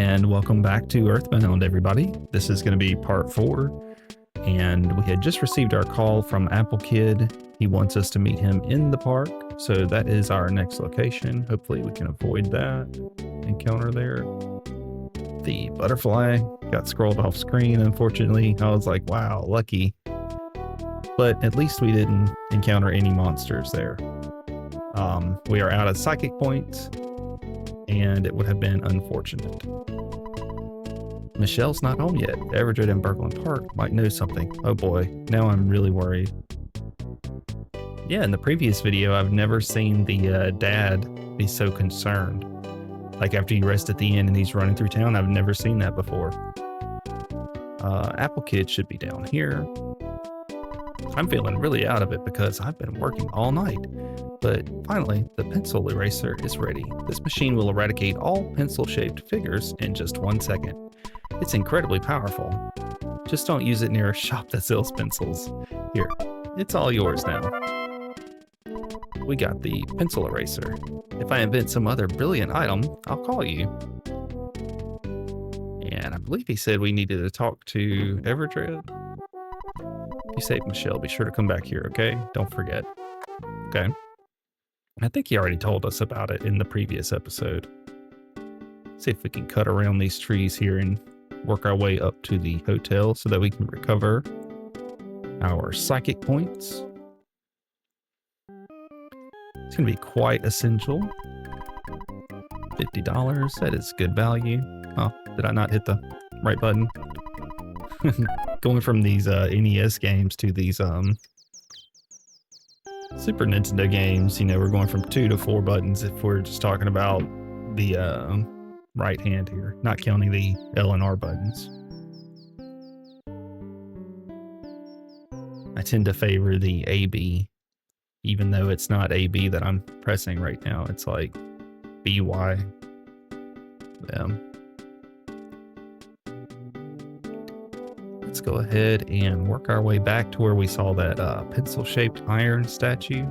And welcome back to Earthbound, everybody. This is going to be part 4, and we had just received our call from Apple Kid. He wants us to meet him in the park, so that is our next location. Hopefully we can avoid that encounter there. The butterfly got scrolled off screen, unfortunately. I was like, wow, lucky. But at least we didn't encounter any monsters there. We are out of psychic points, and it would have been unfortunate. Michelle's not home yet. Everdred and Berglund Park might know something. Oh boy, now I'm really worried. Yeah, in the previous video, I've never seen the dad be so concerned. Like after you rest at the inn and he's running through town, I've never seen that before. Apple Kid should be down here. I'm feeling really out of it because I've been working all night. But finally, the pencil eraser is ready. This machine will eradicate all pencil-shaped figures in just 1 second. It's incredibly powerful. Just don't use it near a shop that sells pencils. Here, it's all yours now. We got the pencil eraser. If I invent some other brilliant item, I'll call you. And I believe he said we needed to talk to Everdred. Be safe, Michelle. Be sure to come back here, okay? Don't forget. Okay. I think he already told us about it in the previous episode. See if we can cut around these trees here and work our way up to the hotel so that we can recover our psychic points. It's going to be quite essential. $50. That is good value. Oh, did I not hit the right button? Going from these NES games to these Super Nintendo games, you know, we're going from 2 to 4 buttons if we're just talking about the right hand here, not counting the L and R buttons. I tend to favor the AB, even though it's not AB that I'm pressing right now. It's like BY. Let's go ahead and work our way back to where we saw that pencil-shaped iron statue.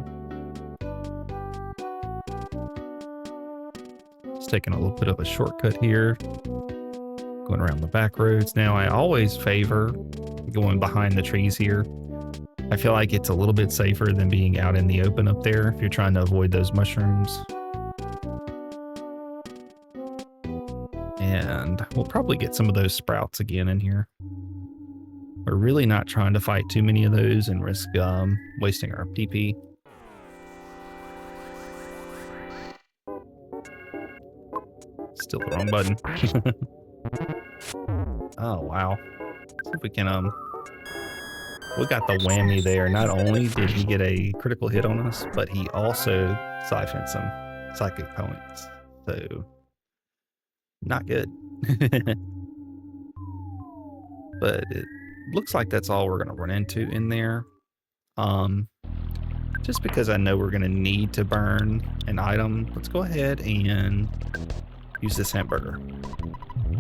Just taking a little bit of a shortcut here. Going around the back roads. Now, I always favor going behind the trees here. I feel like it's a little bit safer than being out in the open up there if you're trying to avoid those mushrooms. And we'll probably get some of those sprouts again in here. We're really not trying to fight too many of those and risk wasting our PP. Still the wrong button. Oh, wow. See if we can, we got the whammy there. Not only did he get a critical hit on us, but he also siphoned some psychic points. So, not good. But it looks like that's all we're going to run into in there. Just because I know we're going to need to burn an item, let's go ahead and use this hamburger.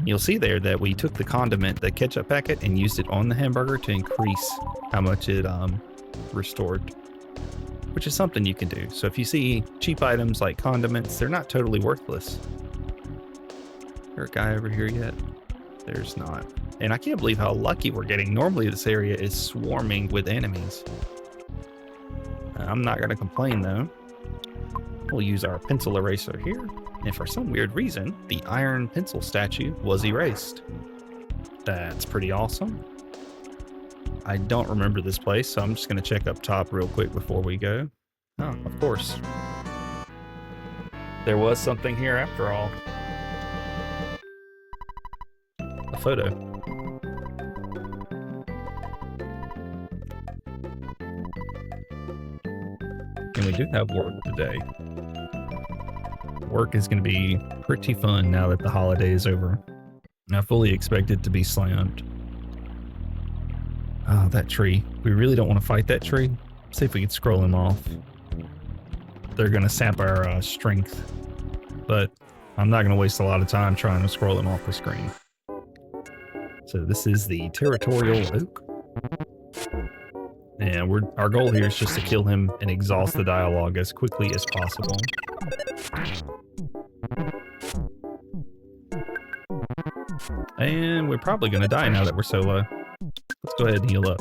You'll see there that we took the condiment, the ketchup packet, and used it on the hamburger to increase how much it restored, which is something you can do. So if you see cheap items like condiments, they're not totally worthless. Is there a guy over here yet? There's not. And I can't believe how lucky we're getting. Normally this area is swarming with enemies. I'm not going to complain though. We'll use our pencil eraser here. And for some weird reason, the iron pencil statue was erased. That's pretty awesome. I don't remember this place, so I'm just going to check up top real quick before we go. Oh, of course. There was something here after all. A photo. And we do have work today. Work is going to be pretty fun now that the holiday is over. I fully expect it to be slammed. Oh, that tree. We really don't want to fight that tree. See if we can scroll him off. They're going to sap our strength. But I'm not going to waste a lot of time trying to scroll him off the screen. So this is the territorial oak. And our goal here is just to kill him and exhaust the dialogue as quickly as possible. And we're probably going to die now that we're so low. Let's go ahead and heal up.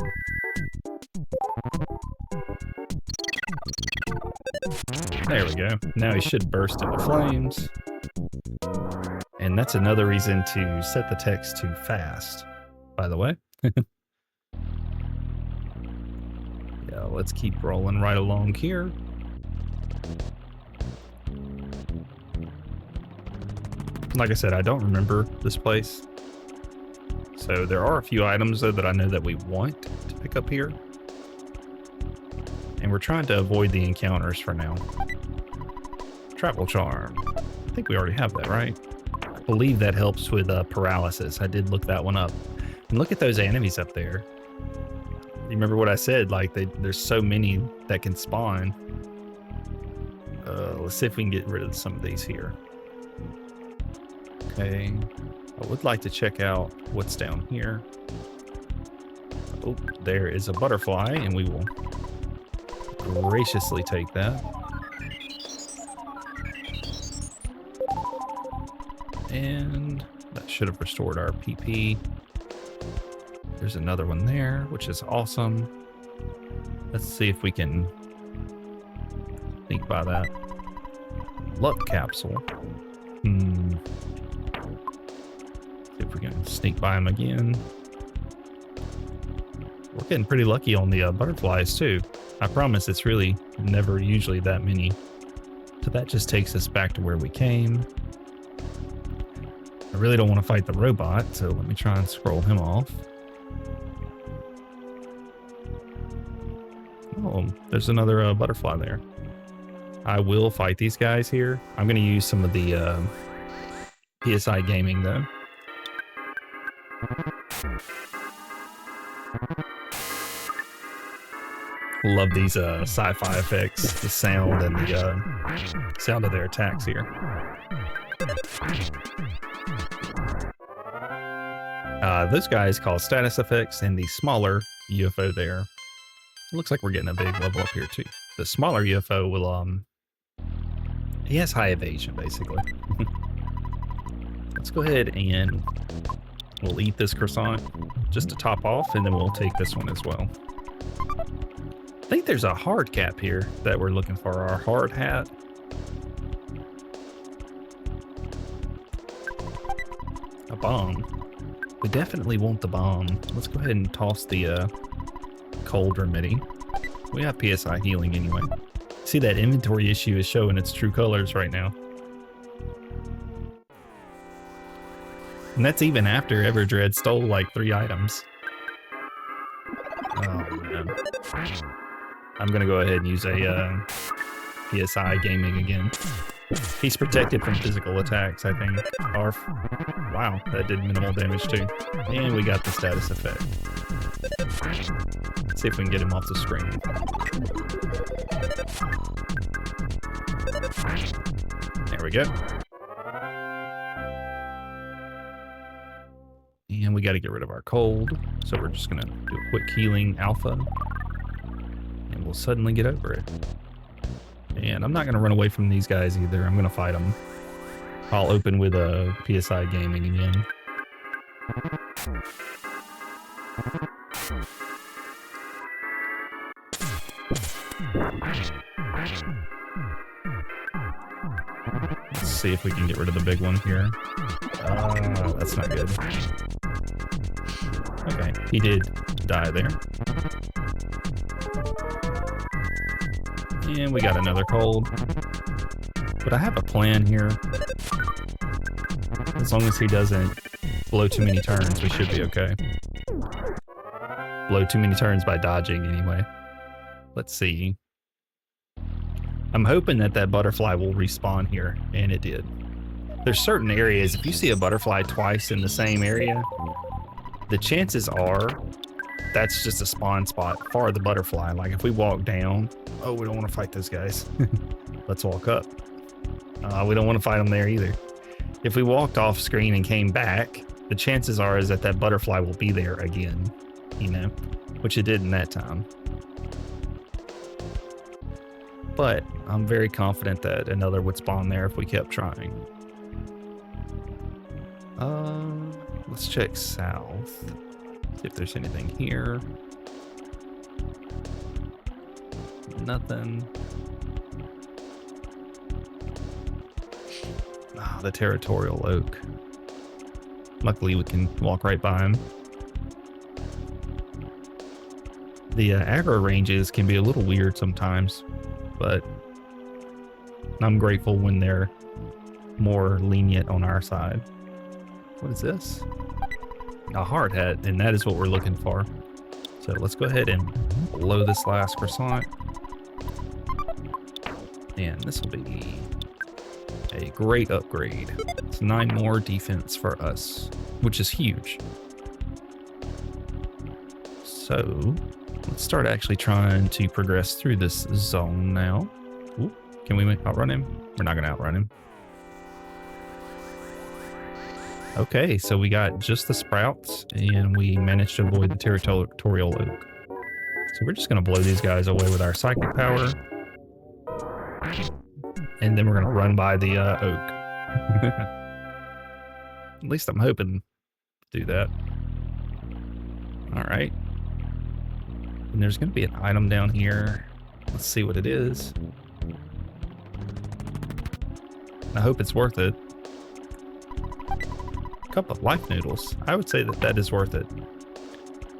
There we go. Now he should burst into flames. And that's another reason to set the text to fast, by the way. Yeah, let's keep rolling right along here. Like I said, I don't remember this place. So there are a few items, though, that I know that we want to pick up here. And we're trying to avoid the encounters for now. Travel charm. I think we already have that, right? I believe that helps with paralysis. I did look that one up. And look at those enemies up there. You remember what I said? Like, there's so many that can spawn. Let's see if we can get rid of some of these here. Okay. I would like to check out what's down here. Oh, there is a butterfly, and we will graciously take that. And that should have restored our PP. There's another one there, which is awesome. Let's see if we can sneak by that. Luck capsule. See if we can sneak by him again. We're getting pretty lucky on the butterflies too. I promise it's really never usually that many. So that just takes us back to where we came. I really don't want to fight the robot, so let me try and scroll him off. Oh, there's another butterfly there. I will fight these guys here. I'm going to use some of the PSI gaming, though. Love these sci-fi effects, the sound and the sound of their attacks here. Those guys cause status effects, and the smaller UFO there. It looks like we're getting a big level up here too. The smaller UFO will he has high evasion basically. Let's go ahead and we'll eat this croissant just to top off, and then we'll take this one as well. I think there's a hard cap here that we're looking for, our hard hat. A bomb. We definitely want the bomb. Let's go ahead and toss the cold remedy. We have PSI healing anyway. See, that inventory issue is showing its true colors right now. And that's even after Everdread stole like 3 items. Oh man. I'm gonna go ahead and use a PSI gaming again. He's protected from physical attacks, I think. Wow, that did minimal damage too. And we got the status effect. Let's see if we can get him off the screen. There we go. And we got to get rid of our cold. So we're just going to do a quick healing alpha. And we'll suddenly get over it. And I'm not going to run away from these guys either. I'm going to fight them. I'll open with a PSI gaming again. Let's see if we can get rid of the big one here. That's not good. Okay, he did die there. And we got another cold. But I have a plan here. As long as he doesn't blow too many turns, we should be okay. Blow too many turns by dodging anyway. Let's see. I'm hoping that that butterfly will respawn here, and it did. There's certain areas, if you see a butterfly twice in the same area, the chances are that's just a spawn spot for the butterfly. Like if we walk down, oh, we don't want to fight those guys. Let's walk up. We don't want to fight them there either. If we walked off screen and came back, the chances are is that that butterfly will be there again, you know, which it did in that time. But I'm very confident that another would spawn there if we kept trying. Let's check south. See if there's anything here. Nothing. Ah, the territorial oak. Luckily, we can walk right by him. The aggro ranges can be a little weird sometimes, but I'm grateful when they're more lenient on our side. What is this? A hard hat, and that is what we're looking for. So let's go ahead and blow this last croissant. And this will be a great upgrade. It's 9 more defense for us, which is huge. So let's start actually trying to progress through this zone now. Ooh, can we outrun him? We're not going to outrun him. Okay, so we got just the sprouts, and we managed to avoid the territorial oak. So we're just going to blow these guys away with our psychic power. And then we're going to run by the oak. At least I'm hoping to do that. All right. And there's going to be an item down here. Let's see what it is. I hope it's worth it. Cup of life noodles. I would say that that is worth it.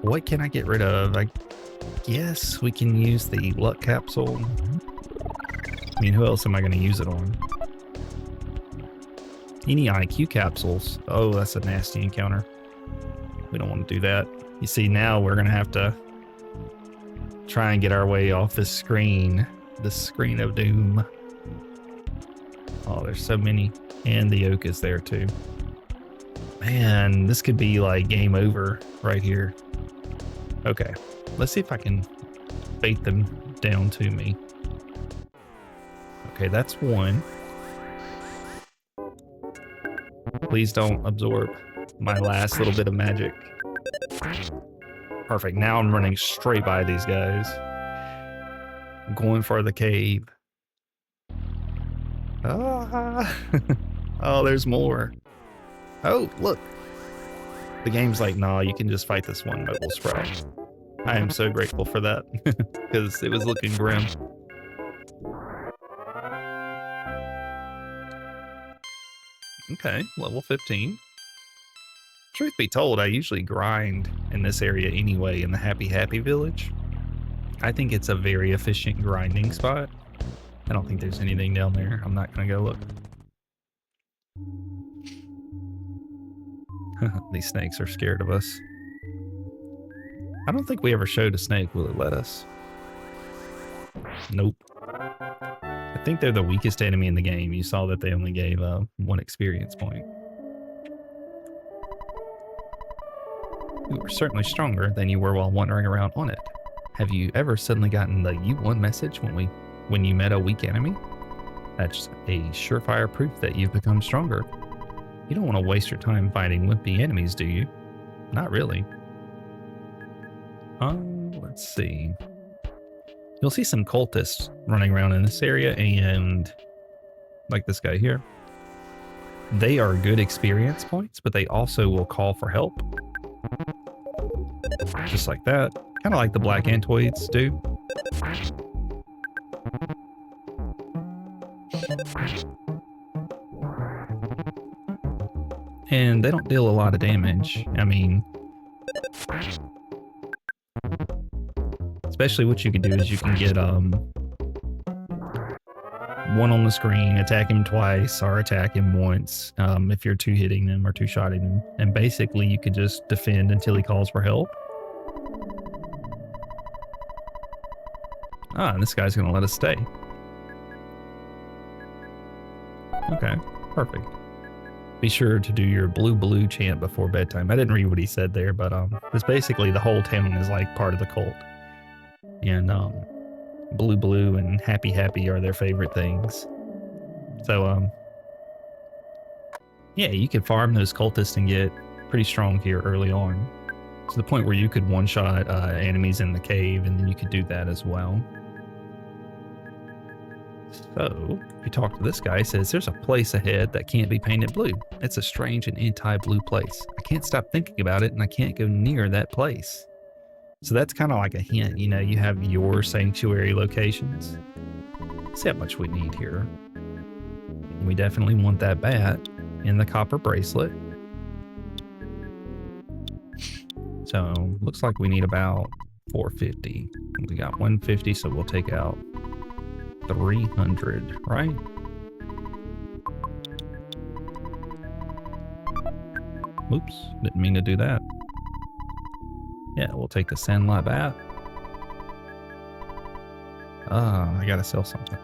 What can I get rid of? I guess we can use the luck capsule. I mean, who else am I going to use it on? Any IQ capsules. Oh, that's a nasty encounter. We don't want to do that. You see, now we're going to have to try and get our way off this screen. The screen of doom. Oh, there's so many. And the oak is there too. Man, this could be like game over right here. Okay, let's see if I can bait them down to me. Okay, that's one. Please don't absorb my last little bit of magic. Perfect, now I'm running straight by these guys. I'm going for the cave. Ah. Oh, there's more. Oh, look. The game's like, nah, you can just fight this one noble sprout. I am so grateful for that, because it was looking grim. Okay, level 15. Truth be told, I usually grind in this area anyway in the Happy Village. I think it's a very efficient grinding spot. I don't think there's anything down there. I'm not going to go look. These snakes are scared of us. I don't think we ever showed a snake. Will it let us? Nope. I think they're the weakest enemy in the game. You saw that they only gave 1 experience point. You were certainly stronger than you were while wandering around on it. Have you ever suddenly gotten the "you won" message when you met a weak enemy? That's a surefire proof that you've become stronger. You don't want to waste your time fighting wimpy enemies, do you? Not really. Let's see. You'll see some cultists running around in this area, and like this guy here. They are good experience points, but they also will call for help. Just like that. Kind of like the black antoids do. And they don't deal a lot of damage. I mean, especially what you can do is you can get one on the screen, attack him twice, or attack him once if you're two-hitting them or two-shotting them. And basically you can just defend until he calls for help. Ah, and this guy's going to let us stay. Okay, perfect. Be sure to do your blue chant before bedtime. I didn't read what he said there, but it's basically the whole town is like part of the cult. And blue and happy are their favorite things. So yeah, you could farm those cultists and get pretty strong here early on, to the point where you could one-shot enemies in the cave, and then you could do that as well. So, if you talk to this guy, he says there's a place ahead that can't be painted blue. It's a strange and anti-blue place. I can't stop thinking about it, and I can't go near that place. So that's kind of like a hint, you know, you have your sanctuary locations. See how much we need here. We definitely want that bat and the copper bracelet. So looks like we need about 450. We got 150, so we'll take out 300, right? Oops, didn't mean to do that. Yeah, we'll take the Sandlot bat. I gotta sell something.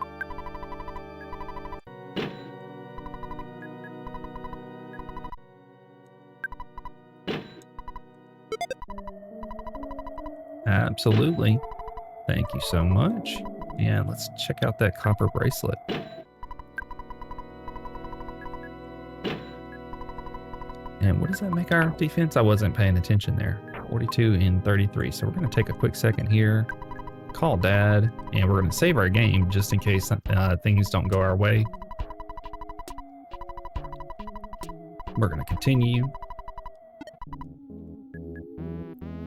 Absolutely. Thank you so much. And let's check out that copper bracelet. And what does that make our defense? I wasn't paying attention there. 42 and 33. So we're going to take a quick second here, call Dad, and we're going to save our game just in case things don't go our way. We're going to continue.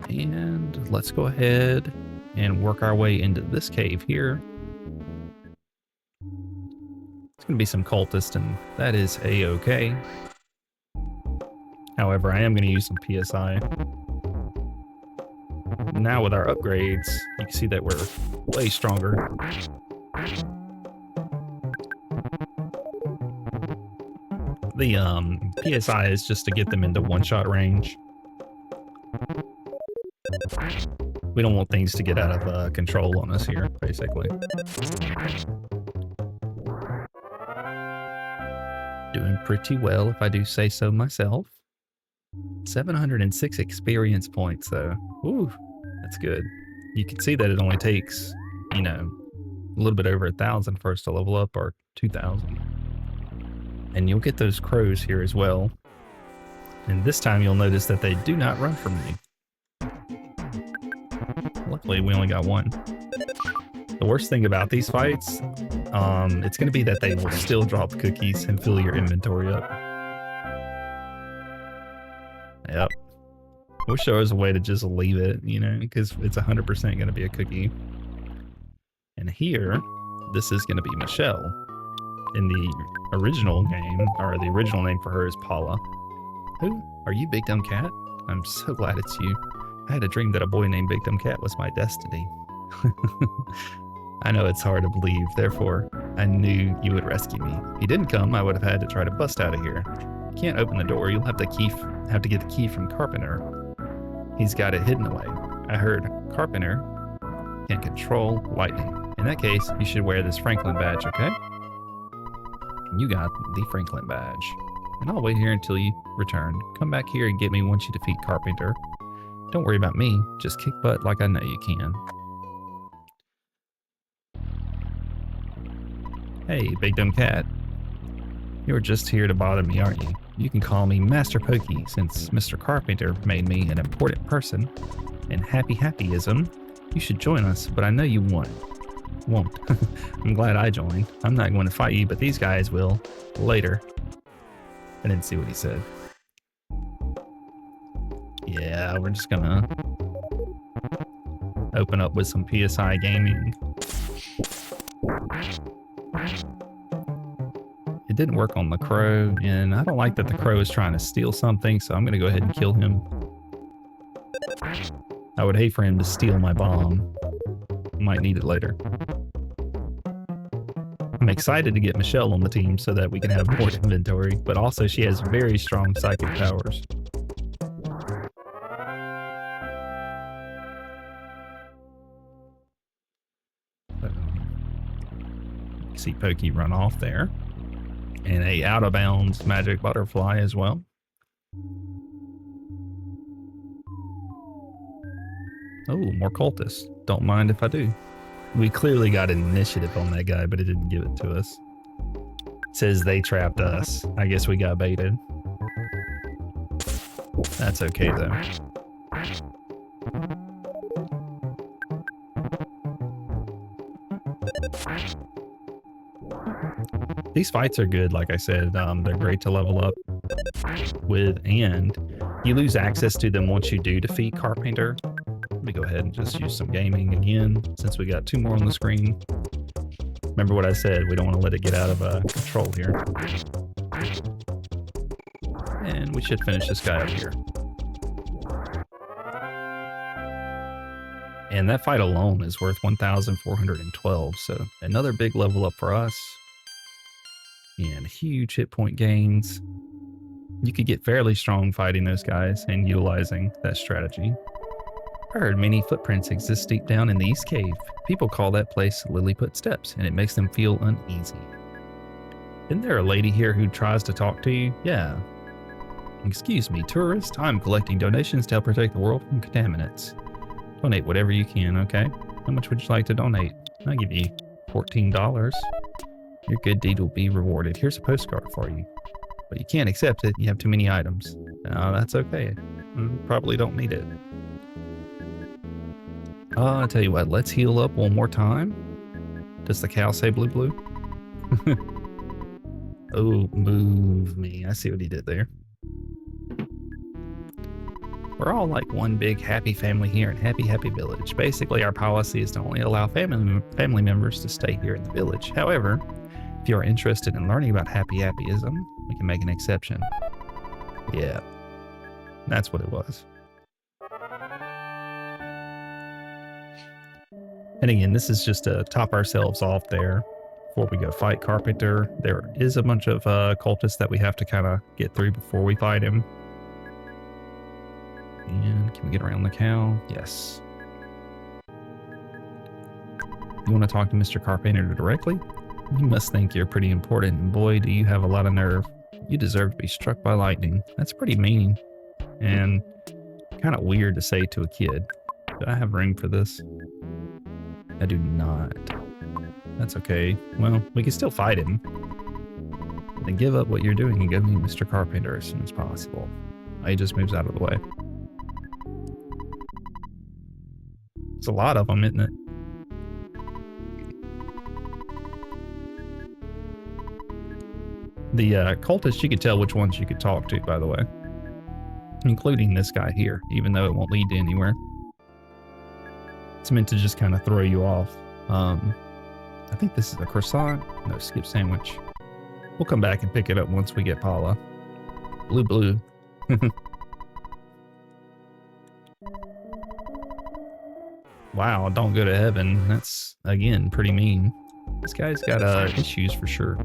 And let's go ahead and work our way into this cave here. It's going to be some cultists, and that is A-okay. However, I am going to use some PSI. Now with our upgrades, you can see that we're way stronger. The PSI is just to get them into one-shot range. We don't want things to get out of control on us here, basically. Doing pretty well, if I do say so myself. 706 experience points, though. Ooh, that's good. You can see that it only takes, you know, a little bit over 1,000 for us to level up, or 2,000. And you'll get those crows here as well. And this time you'll notice that they do not run from me. Luckily, we only got one. The worst thing about these fights, it's going to be that they will still drop cookies and fill your inventory up. Yep. Wish there was a way to just leave it, you know, because it's 100% going to be a cookie. And here, this is going to be Michelle. In the original game, or the original name for her is Paula. Who? Are you Big Dumb Cat? I'm so glad it's you. I had a dream that a boy named Big Dumb Cat was my destiny. I know it's hard to believe, therefore, I knew you would rescue me. If you didn't come, I would have had to try to bust out of here. You can't open the door, you'll have to get the key from Carpenter. He's got it hidden away. I heard Carpenter can control lightning. In that case, you should wear this Franklin badge, okay? You got the Franklin badge. And I'll wait here until you return. Come back here and get me once you defeat Carpenter. Don't worry about me, just kick butt like I know you can. Hey, Big Dumb Cat. You're just here to bother me, aren't you? You can call me Master Pokey, since Mr.Carpainter made me an important person. And happyism, you should join us, but I know you won't. I'm glad I joined. I'm not going to fight you, but these guys will. Later. I didn't see what he said. Yeah, we're just gonna open up with some PSI gaming. It didn't work on the crow, and I don't like that the crow is trying to steal something, so I'm gonna go ahead and kill him. I would hate for him to steal my bomb. Might need it later. I'm excited to get Michelle on the team so that we can have more inventory, but also she has very strong psychic powers. See Pokey run off there. And a out of bounds magic butterfly as well. Oh, more cultists. Don't mind if I do. We clearly got an initiative on that guy, but it didn't give it to us. It says they trapped us. I guess we got baited. That's okay though. These fights are good, like I said. They're great to level up with, and you lose access to them once you do defeat Carpainter. Let me go ahead and just use some gaming again, since we got 2 more on the screen. Remember what I said, we don't want to let it get out of control here. And we should finish this guy up here. And that fight alone is worth 1,412, so another big level up for us. And huge hit point gains. You could get fairly strong fighting those guys and utilizing that strategy. I heard many footprints exist deep down in the East Cave. People call that place Lilliput Steps, and it makes them feel uneasy. Isn't there a lady here who tries to talk to you? Yeah. Excuse me, tourist. I'm collecting donations to help protect the world from contaminants. Donate whatever you can, okay? How much would you like to donate? I'll give you $14. Your good deed will be rewarded. Here's a postcard for you. But you can't accept it. You have too many items. No, that's okay. Probably don't need it. I'll tell you what, let's heal up one more time. Does the cow say blue blue? Oh, move me. I see what he did there. We're all like one big happy family here in Happy Happy Village. Basically, our policy is to only allow family members to stay here in the village. However, if you are interested in learning about Happy Happyism, we can make an exception. Yeah, that's what it was. And again, this is just to top ourselves off there before we go fight Carpainter. There is a bunch of cultists that we have to kind of get through before we fight him. And can we get around the cow? Yes. You want to talk to Mr.Carpainter directly? You must think you're pretty important, and boy, do you have a lot of nerve. You deserve to be struck by lightning. That's pretty mean. And kind of weird to say to a kid. Do I have room for this? I do not. That's okay. Well, we can still fight him. Then give up what you're doing and go meet Mr. Carpainter as soon as possible. He just moves out of the way. It's a lot of them, isn't it? The cultists, you could tell which ones you could talk to, by the way. Including this guy here, even though it won't lead to anywhere. It's meant to just kind of throw you off. I think this is a croissant. No, skip sandwich. We'll come back and pick it up once we get Paula. Blue, blue. Wow, don't go to heaven. That's, again, pretty mean. This guy's got issues for sure.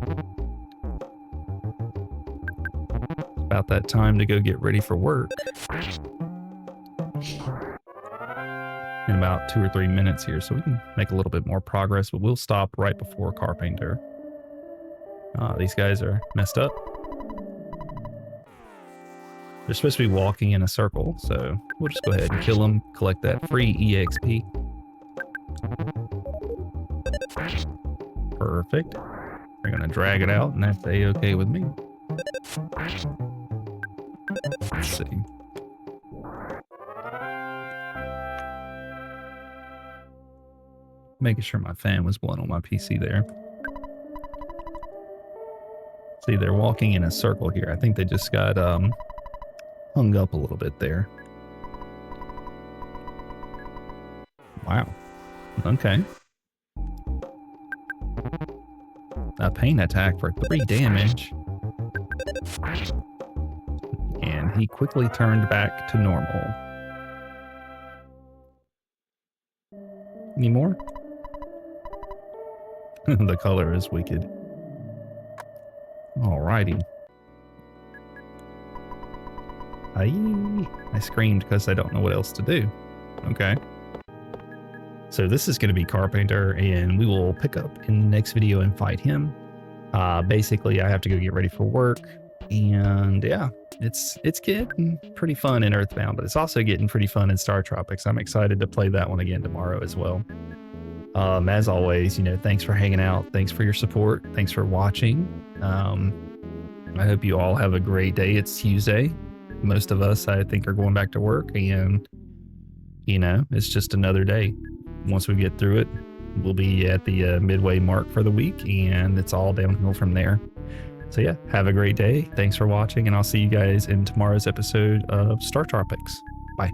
About that time to go get ready for work. In about 2 or 3 minutes here, so we can make a little bit more progress, but we'll stop right before Carpainter. These guys are messed up. They're supposed to be walking in a circle, so we'll just go ahead and kill them, collect that free EXP. Perfect. We're gonna drag it out, and that's A-okay with me. Let's see. Making sure my fan was blowing on my PC there. See, they're walking in a circle here. I think they just got hung up a little bit there. Wow. Okay. A pain attack for 3 damage. And he quickly turned back to normal. Any more? The color is wicked. Alrighty. I screamed because I don't know what else to do. Okay. So this is going to be Carpainter, and we will pick up in the next video and fight him. Basically, I have to go get ready for work, and yeah, it's getting pretty fun in Earthbound, but it's also getting pretty fun in Star Tropics. I'm excited to play that one again tomorrow as well. As always, thanks for hanging out. Thanks for your support. Thanks for watching. I hope you all have a great day. It's Tuesday. Most of us, I think, are going back to work, and it's just another day. Once we get through it, we'll be at the midway mark for the week, and it's all downhill from there. So yeah, have a great day. Thanks for watching, and I'll see you guys in tomorrow's episode of Star Tropics. Bye.